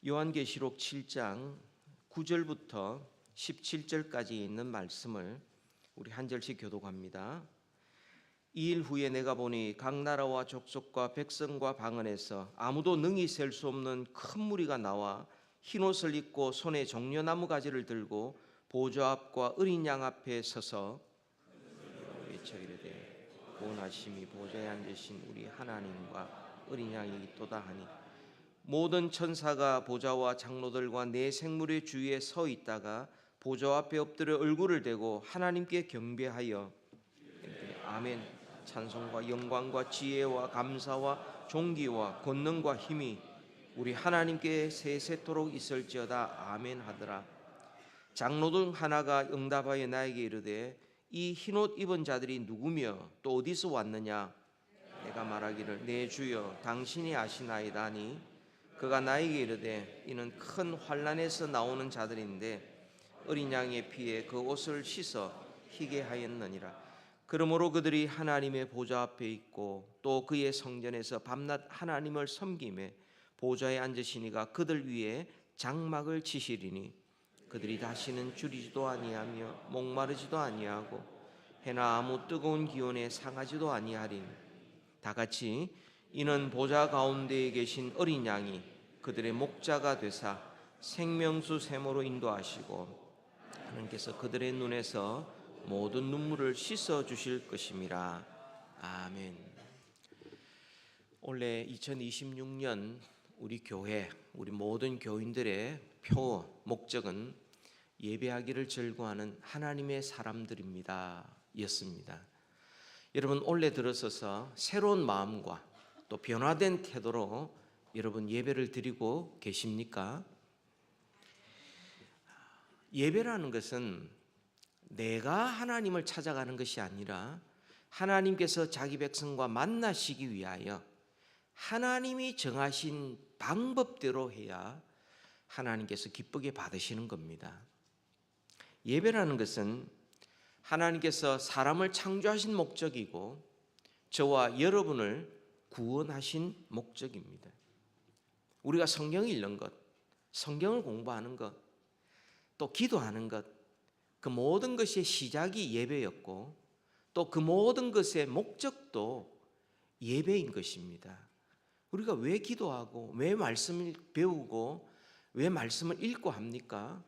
요한계시록 7장 9절부터 17절까지 있는 말씀을 우리 한 절씩 교독합니다. 이 일 후에 내가 보니 각 나라와 족속과 백성과 방언에서 아무도 능히 셀 수 없는 큰 무리가 나와 흰옷을 입고 손에 종려나무 가지를 들고 보좌 앞과 어린 양 앞에 서서 외쳐 이르되 구원하심이 보좌에 앉으신 우리 하나님과 어린 양이 있도다 하니 모든 천사가 보좌와 장로들과 네 생물의 주위에 서 있다가 보좌 앞에 엎드려 얼굴을 대고 하나님께 경배하여 아멘 찬송과 영광과 지혜와 감사와 존귀와 권능과 힘이 우리 하나님께 세세토록 있을지어다 아멘 하더라. 장로들 하나가 응답하여 나에게 이르되 이 흰옷 입은 자들이 누구며 또 어디서 왔느냐? 내가 말하기를 내 주여 당신이 아시나이다 하니 그가 나에게 이르되 이는 큰 환난에서 나오는 자들인데 어린 양의 피에 그 옷을 씻어 희게 하였느니라. 그러므로 그들이 하나님의 보좌 앞에 있고 또 그의 성전에서 밤낮 하나님을 섬기매 보좌에 앉으시니가 그들 위에 장막을 치시리니 그들이 다시는 줄이지도 아니하며 목마르지도 아니하고 해나 아무 뜨거운 기온에 상하지도 아니하리니 다같이 이는 보좌 가운데에 계신 어린 양이 그들의 목자가 되사 생명수 샘으로 인도하시고 하나님께서 그들의 눈에서 모든 눈물을 씻어 주실 것임이라. 아멘. 올해 2026년 우리 교회, 우리 모든 교인들의 표 목적은 예배하기를 즐거워하는 하나님의 사람들입니다 였습니다. 여러분 올해 들어서서 새로운 마음과 또 변화된 태도로 여러분 예배를 드리고 계십니까? 예배라는 것은 내가 하나님을 찾아가는 것이 아니라 하나님께서 자기 백성과 만나시기 위하여 하나님이 정하신 방법대로 해야 하나님께서 기쁘게 받으시는 겁니다. 예배라는 것은 하나님께서 사람을 창조하신 목적이고 저와 여러분을 구원하신 목적입니다. 우리가 성경을 읽는 것, 성경을 공부하는 것, 또 기도하는 것, 그 모든 것의 시작이 예배였고 또 그 모든 것의 목적도 예배인 것입니다. 우리가 왜 기도하고 왜 말씀을 배우고 왜 말씀을 읽고 합니까?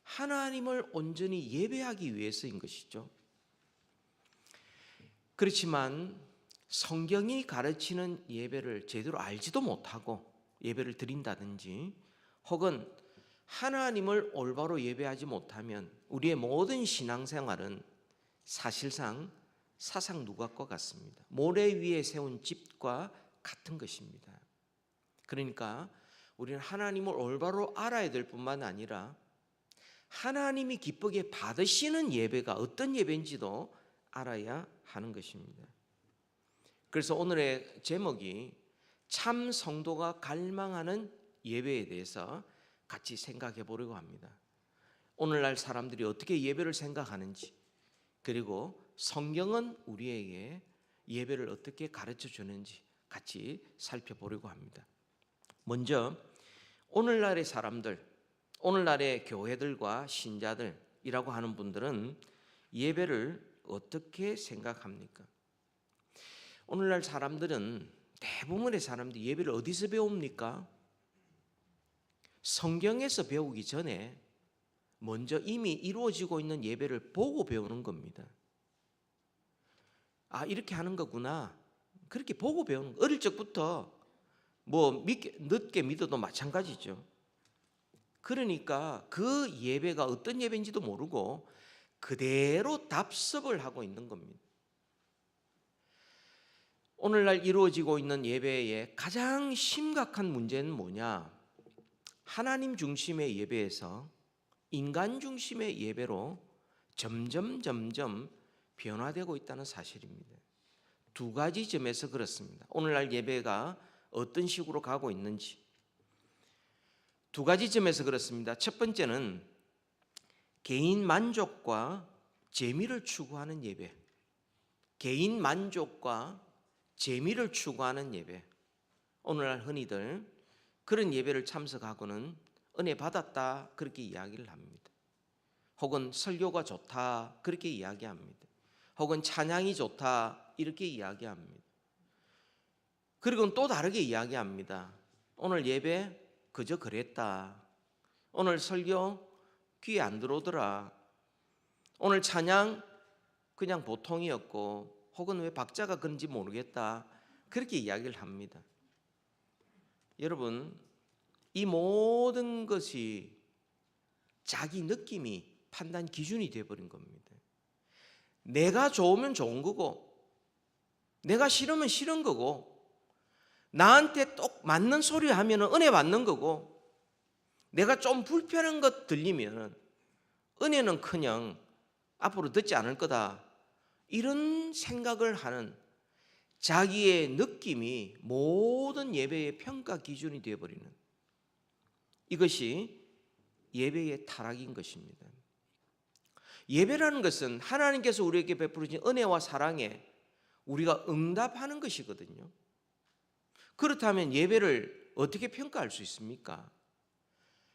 하나님을 온전히 예배하기 위해서인 것이죠. 그렇지만 성경이 가르치는 예배를 제대로 알지도 못하고 예배를 드린다든지 혹은 하나님을 올바로 예배하지 못하면 우리의 모든 신앙생활은 사실상 사상 누각과 같습니다. 모래 위에 세운 집과 같은 것입니다. 그러니까 우리는 하나님을 올바로 알아야 될 뿐만 아니라 하나님이 기쁘게 받으시는 예배가 어떤 예배인지도 알아야 하는 것입니다. 그래서 오늘의 제목이 참 성도가 갈망하는 예배에 대해서 같이 생각해 보려고 합니다. 오늘날 사람들이 어떻게 예배를 생각하는지, 그리고 성경은 우리에게 예배를 어떻게 가르쳐 주는지 같이 살펴보려고 합니다. 먼저 오늘날의 사람들, 오늘날의 교회들과 신자들이라고 하는 분들은 예배를 어떻게 생각합니까? 오늘날 사람들은 대부분의 사람들이 예배를 어디서 배웁니까? 성경에서 배우기 전에 먼저 이미 이루어지고 있는 예배를 보고 배우는 겁니다. 아, 이렇게 하는 거구나. 그렇게 보고 배우는 거. 어릴 적부터 늦게 믿어도 마찬가지죠. 그러니까 그 예배가 어떤 예배인지도 모르고 그대로 답습을 하고 있는 겁니다. 오늘날 이루어지고 있는 예배의 가장 심각한 문제는 뭐냐? 하나님 중심의 예배에서 인간 중심의 예배로 점점 변화되고 있다는 사실입니다. 두 가지 점에서 그렇습니다. 오늘날 예배가 어떤 식으로 가고 있는지 두 가지 점에서 그렇습니다. 첫 번째는 개인 만족과 재미를 추구하는 예배. 개인 만족과 재미를 추구하는 예배. 오늘날 흔히들 그런 예배를 참석하고는 은혜 받았다 그렇게 이야기를 합니다. 혹은 설교가 좋다 그렇게 이야기합니다. 혹은 찬양이 좋다 이렇게 이야기합니다. 그리고 또 다르게 이야기합니다. 오늘 예배 그저 그랬다. 오늘 설교 귀에 안 들어오더라. 오늘 찬양 그냥 보통이었고 혹은 왜 박자가 그런지 모르겠다 그렇게 이야기를 합니다. 여러분, 이 모든 것이 자기 느낌이 판단 기준이 되어버린 겁니다. 내가 좋으면 좋은 거고 내가 싫으면 싫은 거고 나한테 똑 맞는 소리 하면 은혜 받는 거고 내가 좀 불편한 것 들리면 은혜는 그냥 앞으로 듣지 않을 거다. 이런 생각을 하는 자기의 느낌이 모든 예배의 평가 기준이 되어버리는 이것이 예배의 타락인 것입니다. 예배라는 것은 하나님께서 우리에게 베풀으신 은혜와 사랑에 우리가 응답하는 것이거든요. 그렇다면 예배를 어떻게 평가할 수 있습니까?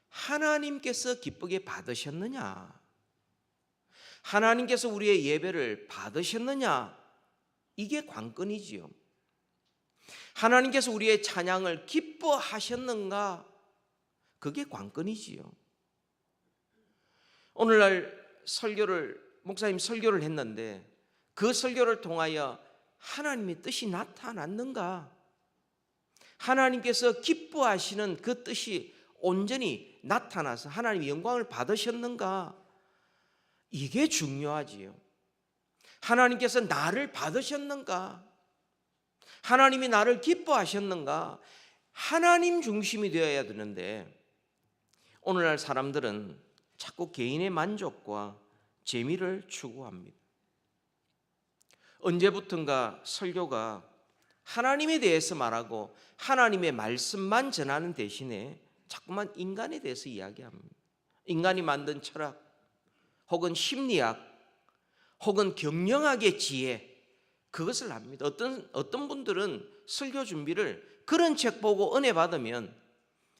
하나님께서 기쁘게 받으셨느냐? 하나님께서 우리의 예배를 받으셨느냐? 이게 관건이지요. 하나님께서 우리의 찬양을 기뻐하셨는가? 그게 관건이지요. 오늘날 목사님 설교를 했는데 그 설교를 통하여 하나님의 뜻이 나타났는가? 하나님께서 기뻐하시는 그 뜻이 온전히 나타나서 하나님의 영광을 받으셨는가? 이게 중요하지요. 하나님께서 나를 받으셨는가? 하나님이 나를 기뻐하셨는가? 하나님 중심이 되어야 되는데 오늘날 사람들은 자꾸 개인의 만족과 재미를 추구합니다. 언제부턴가 설교가 하나님에 대해서 말하고 하나님의 말씀만 전하는 대신에 자꾸만 인간에 대해서 이야기합니다. 인간이 만든 철학 혹은 심리학 혹은 경영학의 지혜 그것을 합니다. 어떤 분들은 설교 준비를 그런 책 보고 은혜 받으면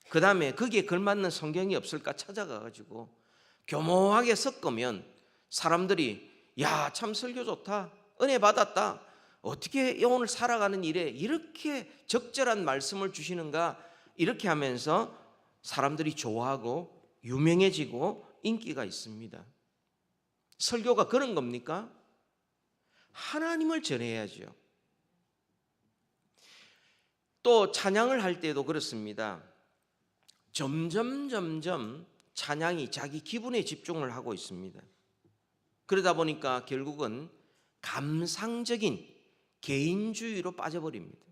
그 다음에 거기에 걸맞는 성경이 없을까 찾아가가지고 교모하게 섞으면 사람들이 야, 참 설교 좋다 은혜 받았다 어떻게 오늘 살아가는 일에 이렇게 적절한 말씀을 주시는가 이렇게 하면서 사람들이 좋아하고 유명해지고 인기가 있습니다. 설교가 그런 겁니까? 하나님을 전해야죠. 또 찬양을 할 때도 그렇습니다. 점점 찬양이 자기 기분에 집중을 하고 있습니다. 그러다 보니까 결국은 감상적인 개인주의로 빠져버립니다.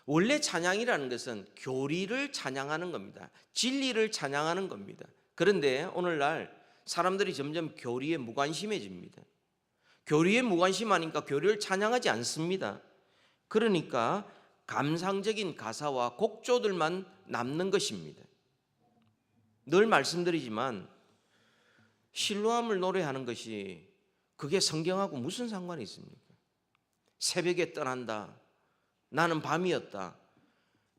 원래 찬양이라는 것은 교리를 찬양하는 겁니다. 진리를 찬양하는 겁니다. 그런데 오늘날 사람들이 점점 교리에 무관심해집니다. 교리에 무관심하니까 교리를 찬양하지 않습니다. 그러니까 감상적인 가사와 곡조들만 남는 것입니다. 늘 말씀드리지만 실로암을 노래하는 것이 그게 성경하고 무슨 상관이 있습니까? 새벽에 떠난다. 나는 밤이었다.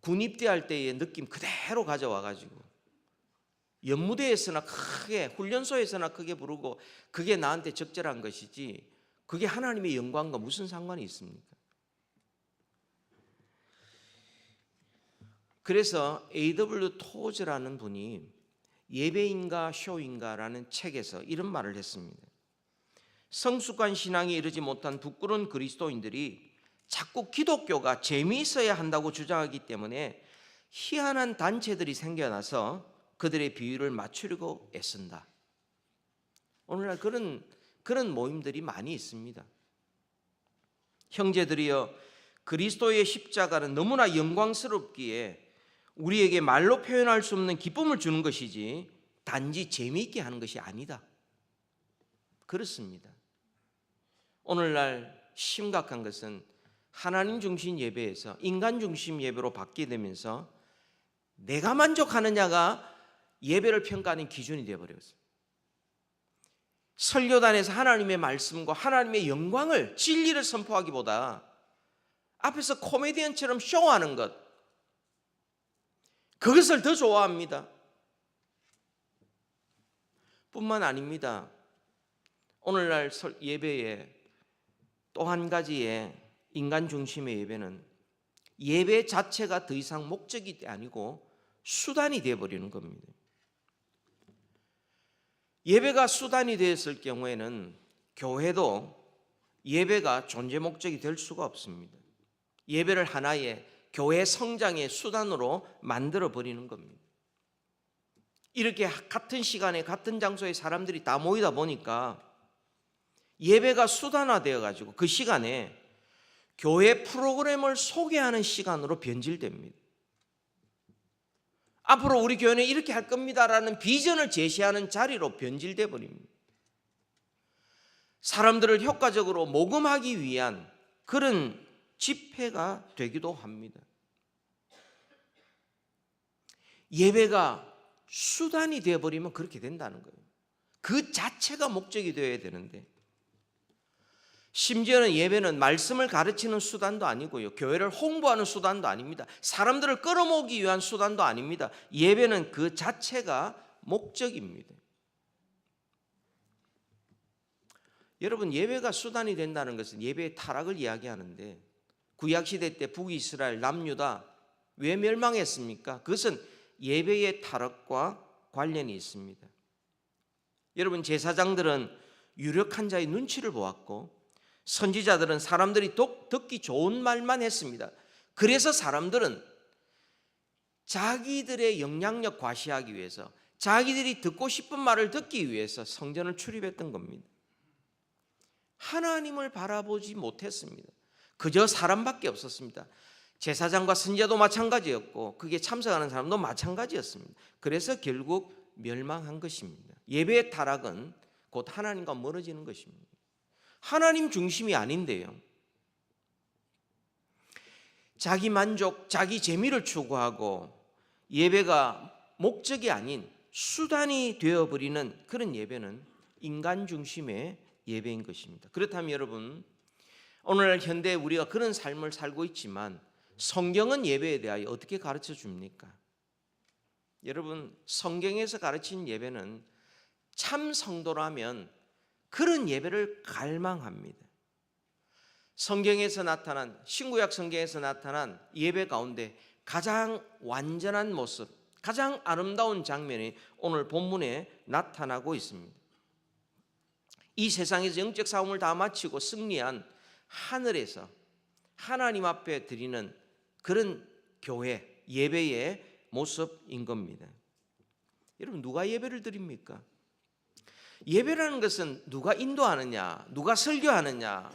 군입대할 때의 느낌 그대로 가져와가지고 연무대에서나 크게 훈련소에서나 크게 부르고 그게 나한테 적절한 것이지 그게 하나님의 영광과 무슨 상관이 있습니까? 그래서 A.W. 토즈라는 분이 예배인가 쇼인가라는 책에서 이런 말을 했습니다. 성숙한 신앙에 이르지 못한 부끄러운 그리스도인들이 자꾸 기독교가 재미있어야 한다고 주장하기 때문에 희한한 단체들이 생겨나서 그들의 비율을 맞추려고 애쓴다. 오늘날 그런 모임들이 많이 있습니다. 형제들이여, 그리스도의 십자가는 너무나 영광스럽기에 우리에게 말로 표현할 수 없는 기쁨을 주는 것이지 단지 재미있게 하는 것이 아니다. 그렇습니다. 오늘날 심각한 것은 하나님 중심 예배에서 인간 중심 예배로 바뀌게 되면서 내가 만족하느냐가 예배를 평가하는 기준이 되어버렸어요. 설교단에서 하나님의 말씀과 하나님의 영광을 진리를 선포하기보다 앞에서 코미디언처럼 쇼하는 것 그것을 더 좋아합니다. 뿐만 아닙니다. 오늘날 예배에 또 한 가지의 인간 중심의 예배는 예배 자체가 더 이상 목적이 아니고 수단이 되어버리는 겁니다. 예배가 수단이 되었을 경우에는 교회도 예배가 존재 목적이 될 수가 없습니다. 예배를 하나의 교회 성장의 수단으로 만들어 버리는 겁니다. 이렇게 같은 시간에 같은 장소에 사람들이 다 모이다 보니까 예배가 수단화되어 가지고 그 시간에 교회 프로그램을 소개하는 시간으로 변질됩니다. 앞으로 우리 교회는 이렇게 할 겁니다라는 비전을 제시하는 자리로 변질돼 버립니다. 사람들을 효과적으로 모금하기 위한 그런 집회가 되기도 합니다. 예배가 수단이 되어버리면 그렇게 된다는 거예요. 그 자체가 목적이 되어야 되는데, 심지어는 예배는 말씀을 가르치는 수단도 아니고요, 교회를 홍보하는 수단도 아닙니다. 사람들을 끌어모으기 위한 수단도 아닙니다. 예배는 그 자체가 목적입니다. 여러분, 예배가 수단이 된다는 것은 예배의 타락을 이야기하는데, 구약시대 때 북이스라엘 남유다 왜 멸망했습니까? 그것은 예배의 타락과 관련이 있습니다. 여러분, 제사장들은 유력한 자의 눈치를 보았고, 선지자들은 사람들이 듣기 좋은 말만 했습니다. 그래서 사람들은 자기들의 영향력 과시하기 위해서, 자기들이 듣고 싶은 말을 듣기 위해서 성전을 출입했던 겁니다. 하나님을 바라보지 못했습니다. 그저 사람밖에 없었습니다. 제사장과 선지자도 마찬가지였고 그게 참석하는 사람도 마찬가지였습니다. 그래서 결국 멸망한 것입니다. 예배의 타락은 곧 하나님과 멀어지는 것입니다. 하나님 중심이 아닌데요, 자기 만족, 자기 재미를 추구하고 예배가 목적이 아닌 수단이 되어버리는 그런 예배는 인간 중심의 예배인 것입니다. 그렇다면 여러분, 오늘날 현대에 우리가 그런 삶을 살고 있지만 성경은 예배에 대하여 어떻게 가르쳐 줍니까? 여러분, 성경에서 가르친 예배는 참 성도라면 그런 예배를 갈망합니다. 성경에서 나타난, 신구약 성경에서 나타난 예배 가운데 가장 완전한 모습, 가장 아름다운 장면이 오늘 본문에 나타나고 있습니다. 이 세상에서 영적 싸움을 다 마치고 승리한 하늘에서 하나님 앞에 드리는 그런 교회, 예배의 모습인 겁니다. 여러분, 누가 예배를 드립니까? 예배라는 것은 누가 인도하느냐, 누가 설교하느냐,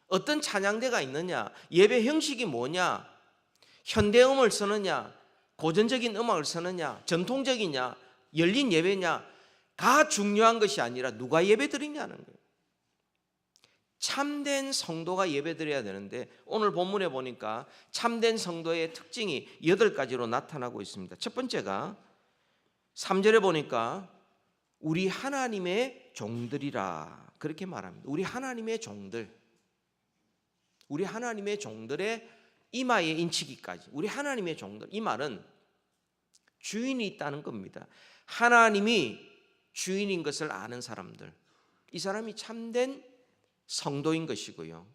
어떤 찬양대가 있느냐, 예배 형식이 뭐냐, 현대음을 쓰느냐, 고전적인 음악을 쓰느냐, 전통적이냐, 열린 예배냐가 중요한 것이 아니라 누가 예배 드리냐는 거예요. 참된 성도가 예배 드려야 되는데 오늘 본문에 보니까 참된 성도의 특징이 8가지로 나타나고 있습니다. 첫 번째가 3절에 보니까 우리 하나님의 종들이라 그렇게 말합니다. 우리 하나님의 종들, 우리 하나님의 종들의 이마에 인치기까지, 우리 하나님의 종들, 이 말은 주인이 있다는 겁니다. 하나님이 주인인 것을 아는 사람들, 이 사람이 참된 성도인 것이고요,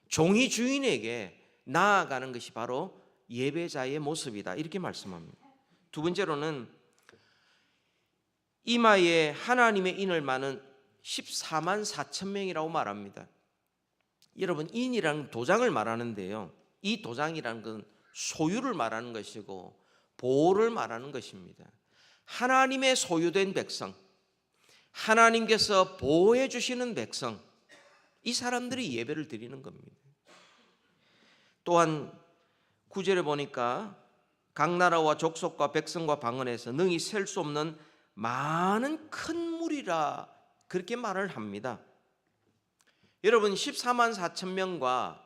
종이 주인에게 나아가는 것이 바로 예배자의 모습이다, 이렇게 말씀합니다. 두 번째로는 이마에 하나님의 인을 많은 14만 4천 명이라고 말합니다. 여러분, 인이라는 도장을 말하는데요, 이 도장이라는 건 소유를 말하는 것이고 보호를 말하는 것입니다. 하나님의 소유된 백성, 하나님께서 보호해 주시는 백성, 이 사람들이 예배를 드리는 겁니다. 또한 9절에 보니까 각 나라와 족속과 백성과 방언에서 능히 셀 수 없는 많은 큰 무리라 그렇게 말을 합니다. 여러분, 14만 4천 명과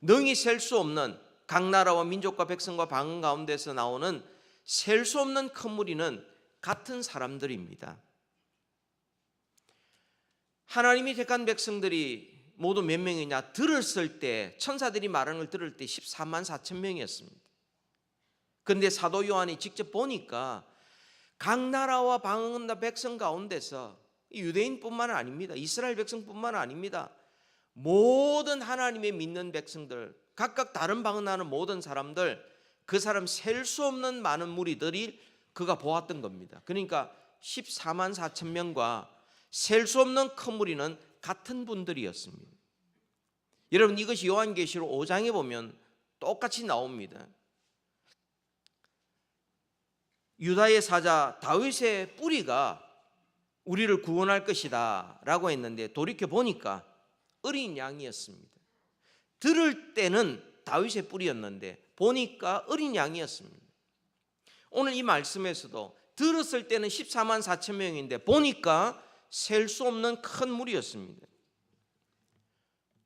능히 셀 수 없는 각 나라와 민족과 백성과 방언 가운데서 나오는 셀 수 없는 큰 무리는 같은 사람들입니다. 하나님이 택한 백성들이 모두 몇 명이냐? 들었을 때, 천사들이 말하는 걸 들을 때 14만 4천 명이었습니다. 그런데 사도 요한이 직접 보니까 각 나라와 방언나 백성 가운데서 유대인뿐만 아닙니다. 이스라엘 백성뿐만 아닙니다. 모든 하나님의 믿는 백성들, 각각 다른 방언하는 모든 사람들, 그 사람 셀 수 없는 많은 무리들이 그가 보았던 겁니다. 그러니까 14만 4천 명과 셀 수 없는 큰 무리는 같은 분들이었습니다. 여러분, 이것이 요한계시록 5장에 보면 똑같이 나옵니다. 유다의 사자 다윗의 뿌리가 우리를 구원할 것이다 라고 했는데 돌이켜 보니까 어린 양이었습니다. 들을 때는 다윗의 뿌리였는데 보니까 어린 양이었습니다. 오늘 이 말씀에서도 들었을 때는 14만 4천 명인데 보니까 셀 수 없는 큰 무리였습니다.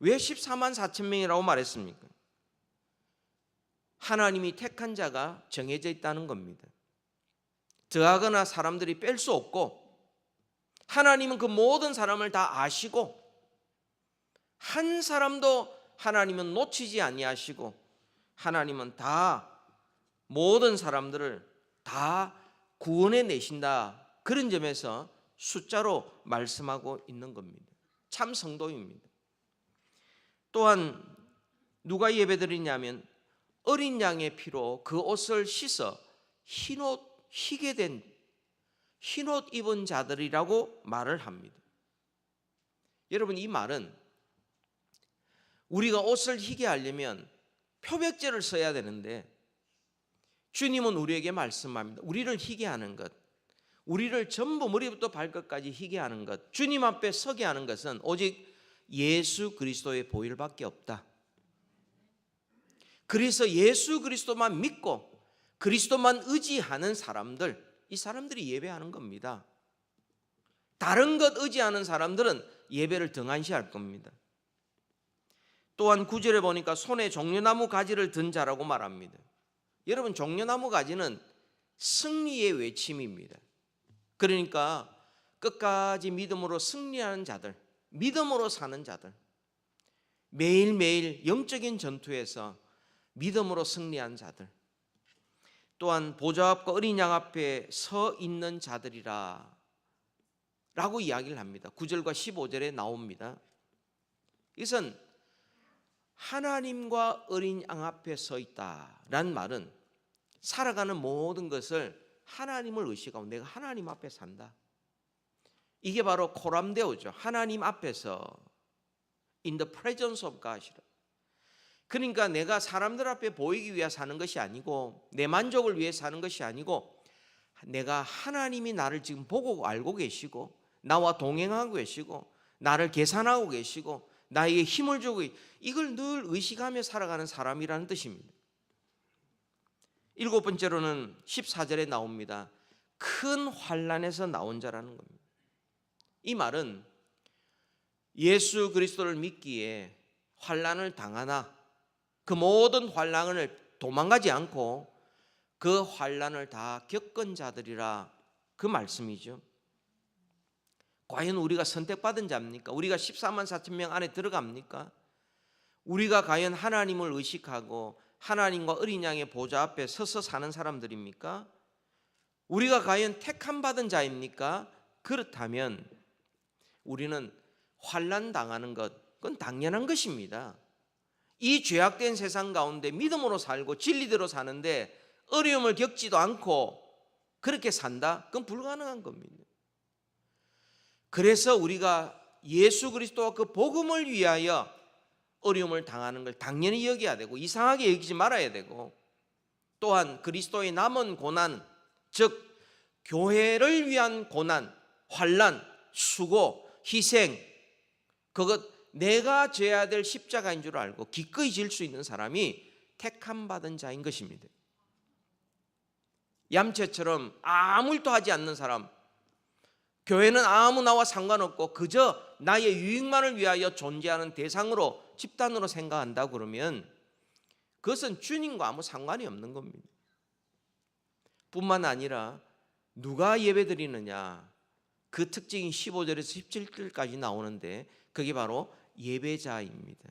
왜 14만 4천 명이라고 말했습니까? 하나님이 택한 자가 정해져 있다는 겁니다. 더하거나 사람들이 뺄 수 없고, 하나님은 그 모든 사람을 다 아시고, 한 사람도 하나님은 놓치지 아니하시고, 하나님은 다 모든 사람들을 다 구원해 내신다. 그런 점에서 숫자로 말씀하고 있는 겁니다. 참 성도입니다. 또한 누가 예배드리냐면 어린 양의 피로 그 옷을 씻어 희게 된 흰옷 입은 자들이라고 말을 합니다. 여러분, 이 말은 우리가 옷을 희게 하려면 표백제를 써야 되는데 주님은 우리에게 말씀합니다. 우리를 희게 하는 것, 우리를 전부 머리부터 발끝까지 희게 하는 것, 주님 앞에 서게 하는 것은 오직 예수 그리스도의 보혈밖에 없다. 그래서 예수 그리스도만 믿고 그리스도만 의지하는 사람들, 이 사람들이 예배하는 겁니다. 다른 것 의지하는 사람들은 예배를 등한시할 겁니다. 또한 9절에 보니까 손에 종려나무 가지를 든 자라고 말합니다. 여러분, 종려나무 가지는 승리의 외침입니다. 그러니까 끝까지 믿음으로 승리하는 자들, 믿음으로 사는 자들, 매일매일 영적인 전투에서 믿음으로 승리한 자들, 또한 보좌 앞과 어린 양 앞에 서 있는 자들이라 라고 이야기를 합니다. 9절과 15절에 나옵니다. 이것은 하나님과 어린 양 앞에 서 있다라는 말은 살아가는 모든 것을 하나님을 의식하고 내가 하나님 앞에 산다. 이게 바로 코람데오죠. 하나님 앞에서 in the presence of God이라. 그러니까 내가 사람들 앞에 보이기 위해 사는 것이 아니고, 내 만족을 위해 사는 것이 아니고, 내가 하나님이 나를 지금 보고 알고 계시고 나와 동행하고 계시고 나를 계산하고 계시고 나에게 힘을 주고, 이걸 늘 의식하며 살아가는 사람이라는 뜻입니다. 일곱 번째로는 14절에 나옵니다. 큰 환난에서 나온 자라는 겁니다. 이 말은 예수 그리스도를 믿기에 환난을 당하나 그 모든 환난을 도망가지 않고 그 환난을 다 겪은 자들이라, 그 말씀이죠. 과연 우리가 선택받은 자입니까? 우리가 14만 4천 명 안에 들어갑니까? 우리가 과연 하나님을 의식하고 하나님과 어린 양의 보좌 앞에 서서 사는 사람들입니까? 우리가 과연 택함 받은 자입니까? 그렇다면 우리는 환난 당하는 것, 그건 당연한 것입니다. 이 죄악된 세상 가운데 믿음으로 살고 진리대로 사는데 어려움을 겪지도 않고 그렇게 산다? 그건 불가능한 겁니다. 그래서 우리가 예수 그리스도와 그 복음을 위하여 어려움을 당하는 걸 당연히 여겨야 되고 이상하게 여기지 말아야 되고, 또한 그리스도의 남은 고난, 즉 교회를 위한 고난, 환난, 수고, 희생, 그것 내가 져야 될 십자가인 줄 알고 기꺼이 질 수 있는 사람이 택함 받은 자인 것입니다. 얌체처럼 아무 일도 하지 않는 사람, 교회는 아무 나와 상관없고 그저 나의 유익만을 위하여 존재하는 대상으로 집단으로 생각한다 그러면 그것은 주님과 아무 상관이 없는 겁니다. 뿐만 아니라 누가 예배드리느냐, 그 특징이 15절에서 17절까지 나오는데 그게 바로 예배자입니다.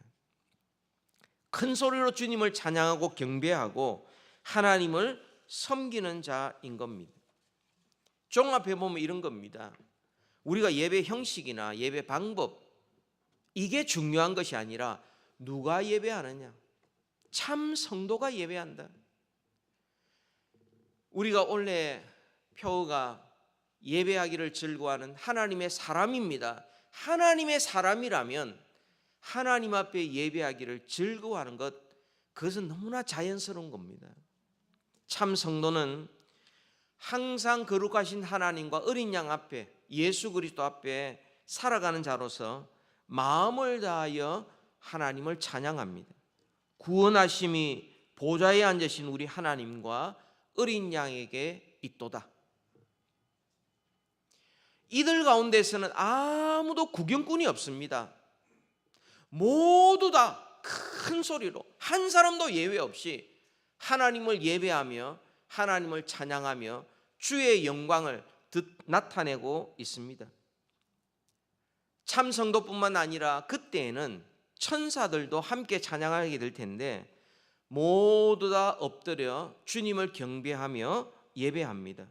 큰 소리로 주님을 찬양하고 경배하고 하나님을 섬기는 자인 겁니다. 종합해 보면 이런 겁니다. 우리가 예배 형식이나 예배 방법, 이게 중요한 것이 아니라 누가 예배하느냐, 참 성도가 예배한다. 우리가 원래 표어가 예배하기를 즐거워하는 하나님의 사람입니다. 하나님의 사람이라면 하나님 앞에 예배하기를 즐거워하는 것, 그것은 너무나 자연스러운 겁니다. 참 성도는 항상 거룩하신 하나님과 어린 양 앞에, 예수 그리스도 앞에 살아가는 자로서 마음을 다하여 하나님을 찬양합니다. 구원하심이 보좌에 앉으신 우리 하나님과 어린 양에게 있도다. 이들 가운데서는 아무도 구경꾼이 없습니다. 모두 다 큰 소리로, 한 사람도 예외 없이 하나님을 예배하며 하나님을 찬양하며 주의 영광을 나타내고 있습니다. 참 성도뿐만 아니라 그때에는 천사들도 함께 찬양하게 될 텐데 모두 다 엎드려 주님을 경배하며 예배합니다.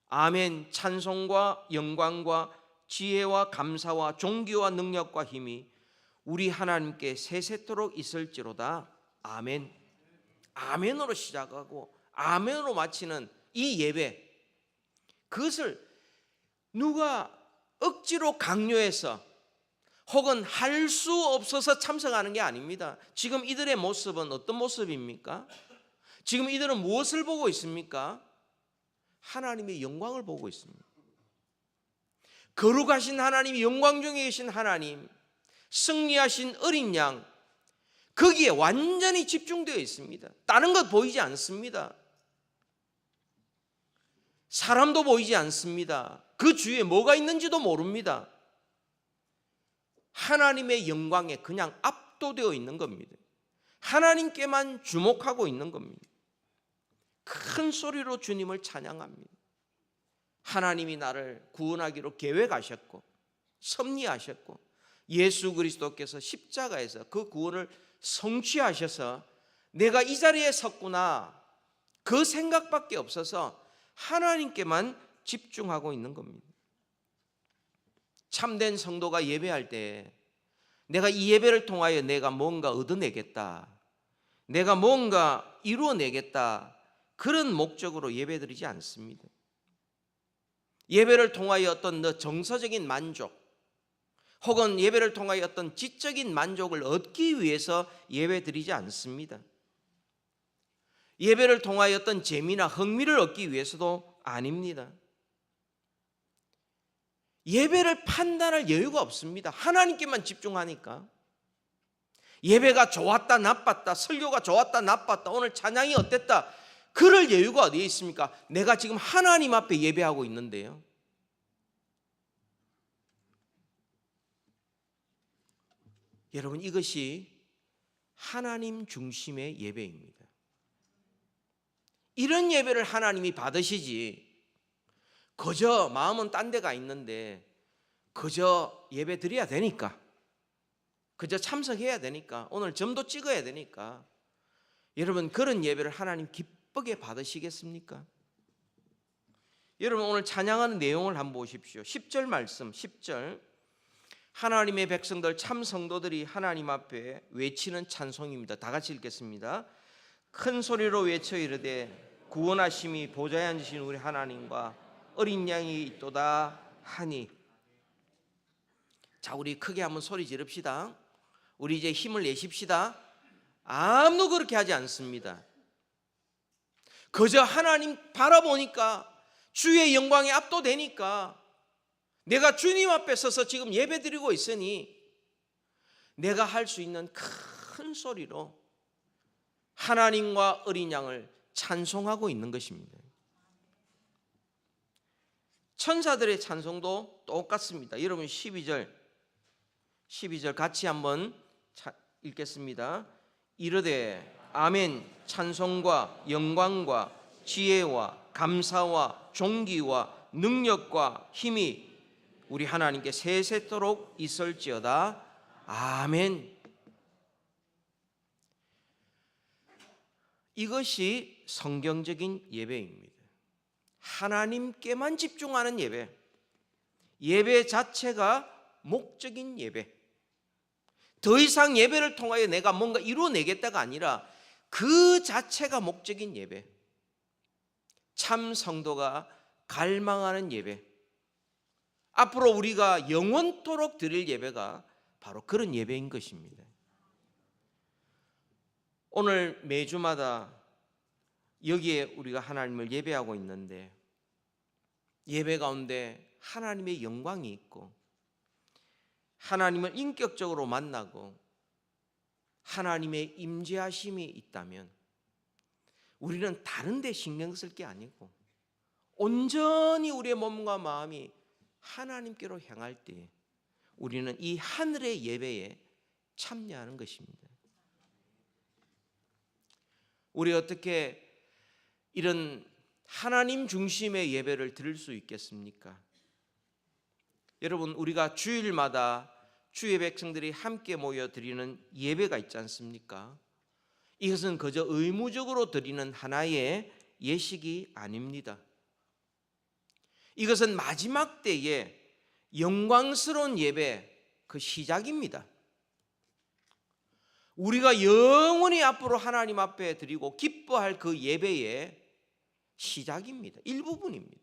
아멘. 찬송과 영광과 지혜와 감사와 존귀와 능력과 힘이 우리 하나님께 세세토록 있을지로다. 아멘. 아멘으로 시작하고 아멘으로 마치는 이 예배, 그것을 누가 억지로 강요해서 혹은 할 수 없어서 참석하는 게 아닙니다. 지금 이들의 모습은 어떤 모습입니까? 지금 이들은 무엇을 보고 있습니까? 하나님의 영광을 보고 있습니다. 거룩하신 하나님, 영광 중에 계신 하나님, 승리하신 어린 양, 거기에 완전히 집중되어 있습니다. 다른 것 보이지 않습니다. 사람도 보이지 않습니다. 그 주위에 뭐가 있는지도 모릅니다. 하나님의 영광에 그냥 압도되어 있는 겁니다. 하나님께만 주목하고 있는 겁니다. 큰 소리로 주님을 찬양합니다. 하나님이 나를 구원하기로 계획하셨고 섭리하셨고 예수 그리스도께서 십자가에서 그 구원을 성취하셔서 내가 이 자리에 섰구나, 그 생각밖에 없어서 하나님께만 집중하고 있는 겁니다. 참된 성도가 예배할 때 내가 이 예배를 통하여 내가 뭔가 얻어내겠다, 내가 뭔가 이루어내겠다, 그런 목적으로 예배드리지 않습니다. 예배를 통하여 어떤 정서적인 만족 혹은 예배를 통하여 어떤 지적인 만족을 얻기 위해서 예배드리지 않습니다. 예배를 통하여 어떤 재미나 흥미를 얻기 위해서도 아닙니다. 예배를 판단할 여유가 없습니다. 하나님께만 집중하니까. 예배가 좋았다 나빴다, 설교가 좋았다 나빴다, 오늘 찬양이 어땠다, 그럴 여유가 어디에 있습니까? 내가 지금 하나님 앞에 예배하고 있는데요. 여러분, 이것이 하나님 중심의 예배입니다. 이런 예배를 하나님이 받으시지, 그저 마음은 딴 데가 있는데 그저 예배 드려야 되니까, 그저 참석해야 되니까, 오늘 점도 찍어야 되니까, 여러분 그런 예배를 하나님 기쁘게 받으시겠습니까? 여러분 오늘 찬양하는 내용을 한번 보십시오. 10절 말씀, 10절, 하나님의 백성들 참 성도들이 하나님 앞에 외치는 찬송입니다. 다 같이 읽겠습니다. 큰 소리로 외쳐 이르되 구원하심이 보좌에 앉으신 우리 하나님과 어린 양이 있도다 하니. 자, 우리 크게 한번 소리 지릅시다. 우리 이제 힘을 내십시다. 아무도 그렇게 하지 않습니다. 그저 하나님 바라보니까, 주의 영광에 압도되니까, 내가 주님 앞에 서서 지금 예배드리고 있으니 내가 할 수 있는 큰 소리로 하나님과 어린 양을 찬송하고 있는 것입니다. 천사들의 찬송도 똑같습니다. 여러분 12절 같이 한번 읽겠습니다. 이르되 아멘. 찬송과 영광과 지혜와 감사와 존귀와 능력과 힘이 우리 하나님께 세세토록 있을지어다. 아멘. 이것이 성경적인 예배입니다. 하나님께만 집중하는 예배, 예배 자체가 목적인 예배. 더 이상 예배를 통하여 내가 뭔가 이루어내겠다가 아니라 그 자체가 목적인 예배, 참 성도가 갈망하는 예배, 앞으로 우리가 영원토록 드릴 예배가 바로 그런 예배인 것입니다. 오늘 매주마다 여기에 우리가 하나님을 예배하고 있는데, 예배 가운데 하나님의 영광이 있고 하나님을 인격적으로 만나고 하나님의 임재하심이 있다면 우리는 다른 데 신경 쓸 게 아니고 온전히 우리의 몸과 마음이 하나님께로 향할 때 우리는 이 하늘의 예배에 참여하는 것입니다. 우리 어떻게 이런 하나님 중심의 예배를 드릴 수 있겠습니까? 여러분, 우리가 주일마다 주의 백성들이 함께 모여 드리는 예배가 있지 않습니까? 이것은 그저 의무적으로 드리는 하나의 예식이 아닙니다. 이것은 마지막 때에 영광스러운 예배 그 시작입니다. 우리가 영원히 앞으로 하나님 앞에 드리고 기뻐할 그 예배의 시작입니다. 일부분입니다.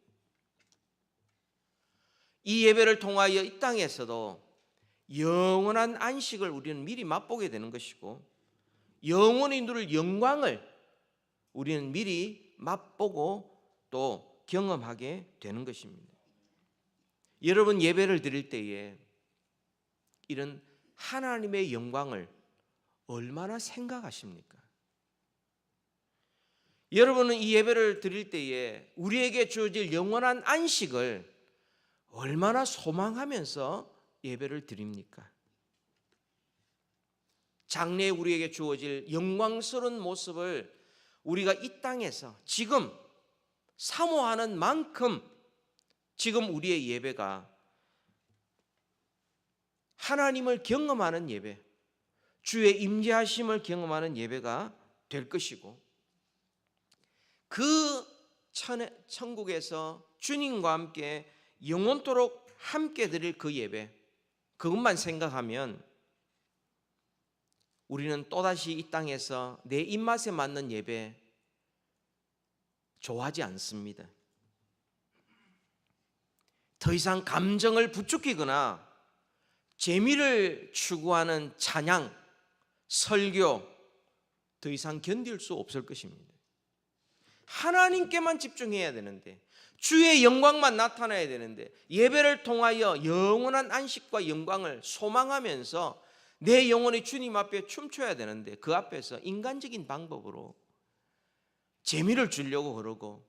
이 예배를 통하여 이 땅에서도 영원한 안식을 우리는 미리 맛보게 되는 것이고, 영원히 누릴 영광을 우리는 미리 맛보고 또 경험하게 되는 것입니다. 여러분, 예배를 드릴 때에 이런 하나님의 영광을 얼마나 생각하십니까? 여러분은 이 예배를 드릴 때에 우리에게 주어질 영원한 안식을 얼마나 소망하면서 예배를 드립니까? 장래에 우리에게 주어질 영광스러운 모습을 우리가 이 땅에서 지금 사모하는 만큼 지금 우리의 예배가 하나님을 경험하는 예배, 주의 임재하심을 경험하는 예배가 될 것이고, 그 천국에서 주님과 함께 영원토록 함께 드릴 그 예배, 그것만 생각하면 우리는 또다시 이 땅에서 내 입맛에 맞는 예배 좋아하지 않습니다. 더 이상 감정을 부추기거나 재미를 추구하는 찬양, 설교 더 이상 견딜 수 없을 것입니다. 하나님께만 집중해야 되는데, 주의 영광만 나타나야 되는데, 예배를 통하여 영원한 안식과 영광을 소망하면서 내 영혼이 주님 앞에 춤춰야 되는데, 그 앞에서 인간적인 방법으로 재미를 주려고 그러고,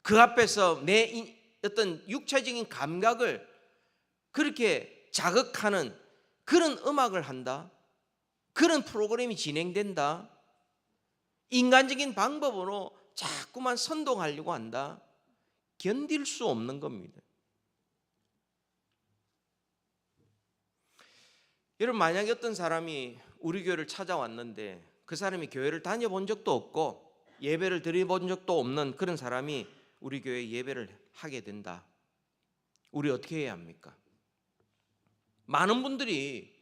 그 앞에서 내 어떤 육체적인 감각을 그렇게 자극하는 그런 음악을 한다, 그런 프로그램이 진행된다, 인간적인 방법으로 자꾸만 선동하려고 한다, 견딜 수 없는 겁니다. 여러분, 만약에 어떤 사람이 우리 교회를 찾아왔는데 그 사람이 교회를 다녀본 적도 없고 예배를 드려본 적도 없는 그런 사람이 우리 교회에 예배를 하게 된다. 우리 어떻게 해야 합니까? 많은 분들이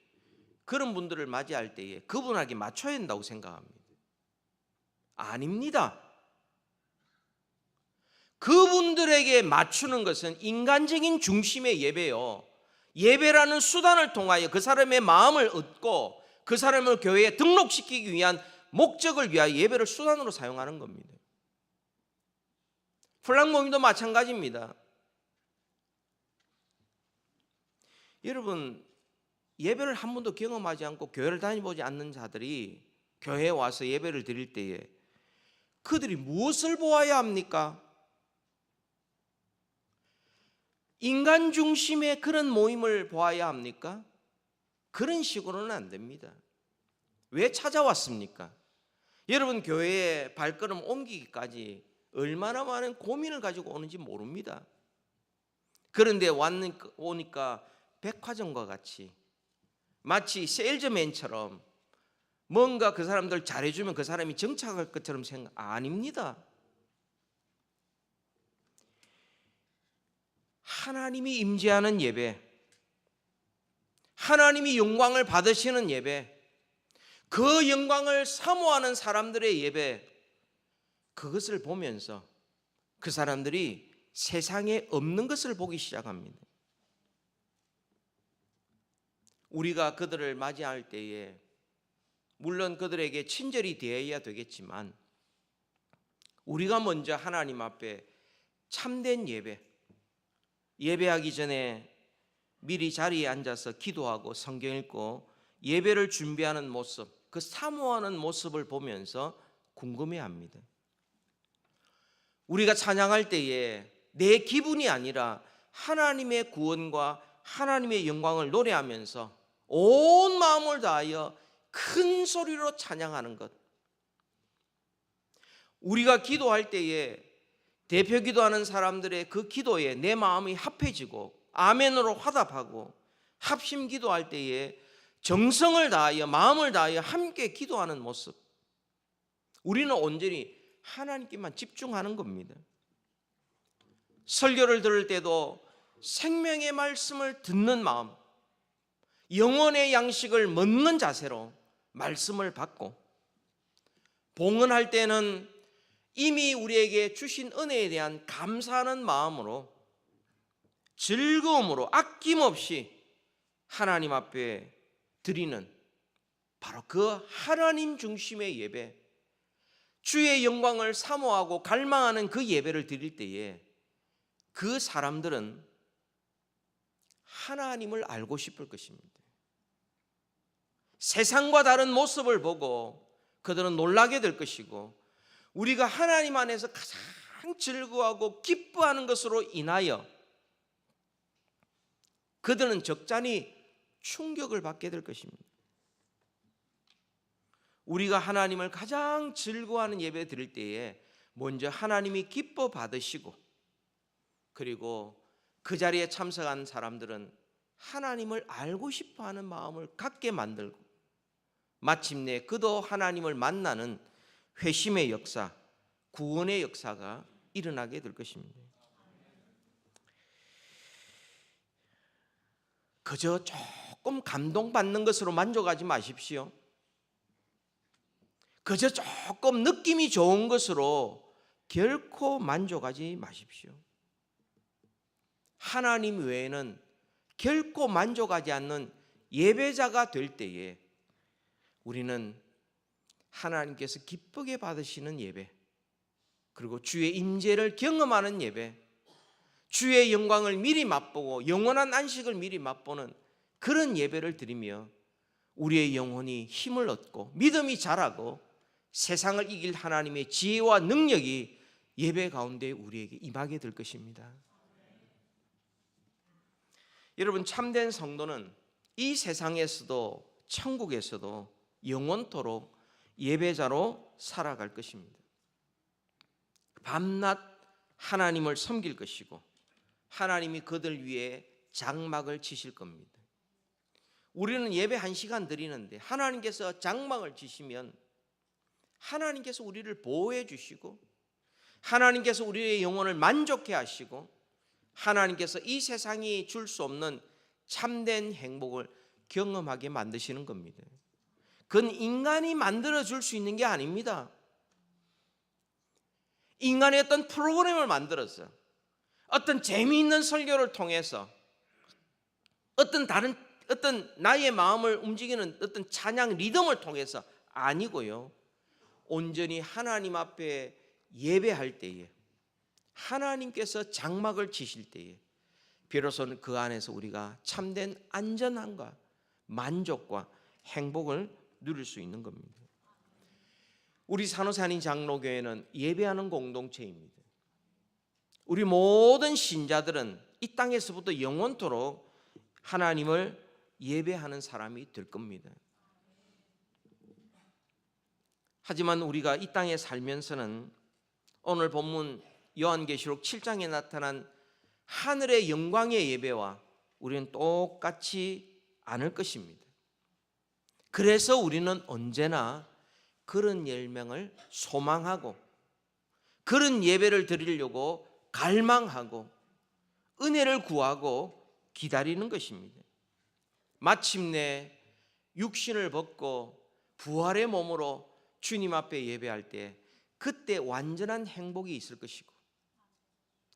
그런 분들을 맞이할 때에 그분에게 맞춰야 한다고 생각합니다. 아닙니다. 그분들에게 맞추는 것은 인간적인 중심의 예배요, 예배라는 수단을 통하여 그 사람의 마음을 얻고 그 사람을 교회에 등록시키기 위한 목적을 위하여 예배를 수단으로 사용하는 겁니다. 플랑 모임도 마찬가지입니다. 여러분, 예배를 한 번도 경험하지 않고 교회를 다녀보지 않는 자들이 교회에 와서 예배를 드릴 때에 그들이 무엇을 보아야 합니까? 인간 중심의 그런 모임을 보아야 합니까? 그런 식으로는 안 됩니다. 왜 찾아왔습니까? 여러분, 교회에 발걸음 옮기기까지 얼마나 많은 고민을 가지고 오는지 모릅니다. 그런데 오니까 백화점과 같이 마치 세일즈맨처럼 뭔가 그 사람들 잘해주면 그 사람이 정착할 것처럼 생각 아닙니다. 하나님이 임재하는 예배, 하나님이 영광을 받으시는 예배, 그 영광을 사모하는 사람들의 예배, 그것을 보면서 그 사람들이 세상에 없는 것을 보기 시작합니다. 우리가 그들을 맞이할 때에 물론 그들에게 친절히 대해야 되겠지만 우리가 먼저 하나님 앞에 참된 예배하기 전에 미리 자리에 앉아서 기도하고 성경 읽고 예배를 준비하는 모습, 그 사모하는 모습을 보면서 궁금해합니다. 우리가 찬양할 때에 내 기분이 아니라 하나님의 구원과 하나님의 영광을 노래하면서 온 마음을 다하여 큰 소리로 찬양하는 것. 우리가 기도할 때에 대표 기도하는 사람들의 그 기도에 내 마음이 합해지고 아멘으로 화답하고 합심 기도할 때에 정성을 다하여 마음을 다하여 함께 기도하는 모습, 우리는 온전히 하나님께만 집중하는 겁니다. 설교를 들을 때도 생명의 말씀을 듣는 마음, 영혼의 양식을 먹는 자세로 말씀을 받고, 봉헌할 때는 이미 우리에게 주신 은혜에 대한 감사하는 마음으로 즐거움으로 아낌없이 하나님 앞에 드리는 바로 그 하나님 중심의 예배, 주의 영광을 사모하고 갈망하는 그 예배를 드릴 때에 그 사람들은 하나님을 알고 싶을 것입니다. 세상과 다른 모습을 보고 그들은 놀라게 될 것이고, 우리가 하나님 안에서 가장 즐거워하고 기뻐하는 것으로 인하여 그들은 적잖이 충격을 받게 될 것입니다. 우리가 하나님을 가장 즐거워하는 예배 드릴 때에 먼저 하나님이 기뻐 받으시고, 그리고 그 자리에 참석한 사람들은 하나님을 알고 싶어하는 마음을 갖게 만들고, 마침내 그도 하나님을 만나는 회심의 역사, 구원의 역사가 일어나게 될 것입니다. 그저 조금 감동받는 것으로 만족하지 마십시오. 그저 조금 느낌이 좋은 것으로 결코 만족하지 마십시오. 하나님 외에는 결코 만족하지 않는 예배자가 될 때에 우리는 하나님께서 기쁘게 받으시는 예배, 그리고 주의 임재를 경험하는 예배, 주의 영광을 미리 맛보고 영원한 안식을 미리 맛보는 그런 예배를 드리며 우리의 영혼이 힘을 얻고 믿음이 자라고 세상을 이길 하나님의 지혜와 능력이 예배 가운데 우리에게 임하게 될 것입니다. 여러분, 참된 성도는 이 세상에서도 천국에서도 영원토록 예배자로 살아갈 것입니다. 밤낮 하나님을 섬길 것이고 하나님이 그들 위해 장막을 치실 겁니다. 우리는 예배 1시간 드리는데 하나님께서 장막을 치시면 하나님께서 우리를 보호해 주시고 하나님께서 우리의 영혼을 만족해 하시고 하나님께서 이 세상이 줄 수 없는 참된 행복을 경험하게 만드시는 겁니다. 그건 인간이 만들어 줄 수 있는 게 아닙니다. 인간의 어떤 프로그램을 만들어서 어떤 재미있는 설교를 통해서 어떤 나의 마음을 움직이는 어떤 찬양 리듬을 통해서 아니고요, 온전히 하나님 앞에 예배할 때에 하나님께서 장막을 치실 때에 비로소 그 안에서 우리가 참된 안전함과 만족과 행복을 누릴 수 있는 겁니다. 우리 산호산인 장로교회는 예배하는 공동체입니다. 우리 모든 신자들은 이 땅에서부터 영원토록 하나님을 예배하는 사람이 될 겁니다. 하지만 우리가 이 땅에 살면서는 오늘 본문 요한계시록 7장에 나타난 하늘의 영광의 예배와 우리는 똑같이 않을 것입니다. 그래서 우리는 언제나 그런 열명을 소망하고 그런 예배를 드리려고 갈망하고 은혜를 구하고 기다리는 것입니다. 마침내 육신을 벗고 부활의 몸으로 주님 앞에 예배할 때 그때 완전한 행복이 있을 것이고,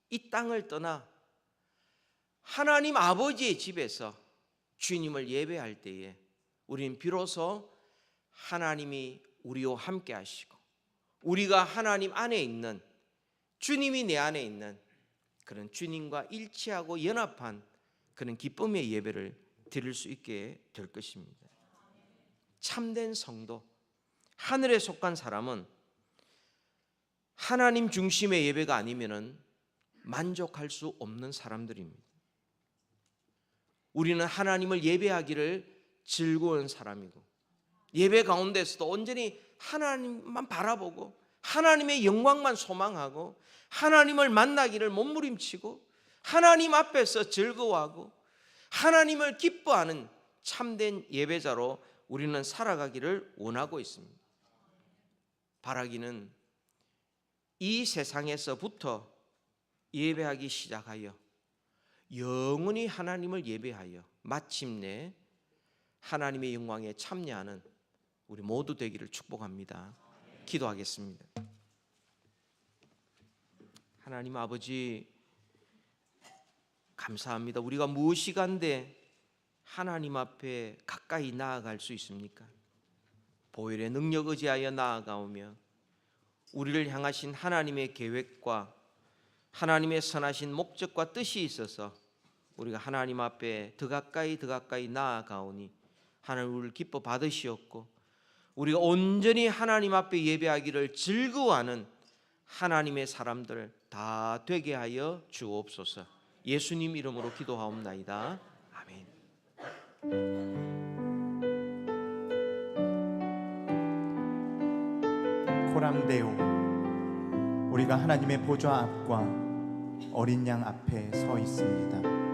이 땅을 떠나 하나님 아버지의 집에서 주님을 예배할 때에 우리는 비로소 하나님이 우리와 함께 하시고 우리가 하나님 안에 있는, 주님이 내 안에 있는 그런 주님과 일치하고 연합한 그런 기쁨의 예배를 드릴 수 있게 될 것입니다. 참된 성도, 하늘에 속한 사람은 하나님 중심의 예배가 아니면은 만족할 수 없는 사람들입니다. 우리는 하나님을 예배하기를 즐거운 사람이고, 예배 가운데서도 온전히 하나님만 바라보고 하나님의 영광만 소망하고 하나님을 만나기를 몸부림치고 하나님 앞에서 즐거워하고 하나님을 기뻐하는 참된 예배자로 우리는 살아가기를 원하고 있습니다. 바라기는 이 세상에서부터 예배하기 시작하여 영원히 하나님을 예배하여 마침내 하나님의 영광에 참여하는 우리 모두 되기를 축복합니다. 기도하겠습니다. 하나님 아버지, 감사합니다. 우리가 무엇이 간데 하나님 앞에 가까이 나아갈 수 있습니까? 보혈의 능력 의지하여 나아가오며 우리를 향하신 하나님의 계획과 하나님의 선하신 목적과 뜻이 있어서 우리가 하나님 앞에 더 가까이 나아가오니 하나님 우리를 기뻐 받으시었고, 우리가 온전히 하나님 앞에 예배하기를 즐거워하는 하나님의 사람들 다 되게 하여 주옵소서. 예수님 이름으로 기도하옵나이다. 아멘. 코람데오, 우리가 하나님의 보좌 앞과 어린 양 앞에 서 있습니다.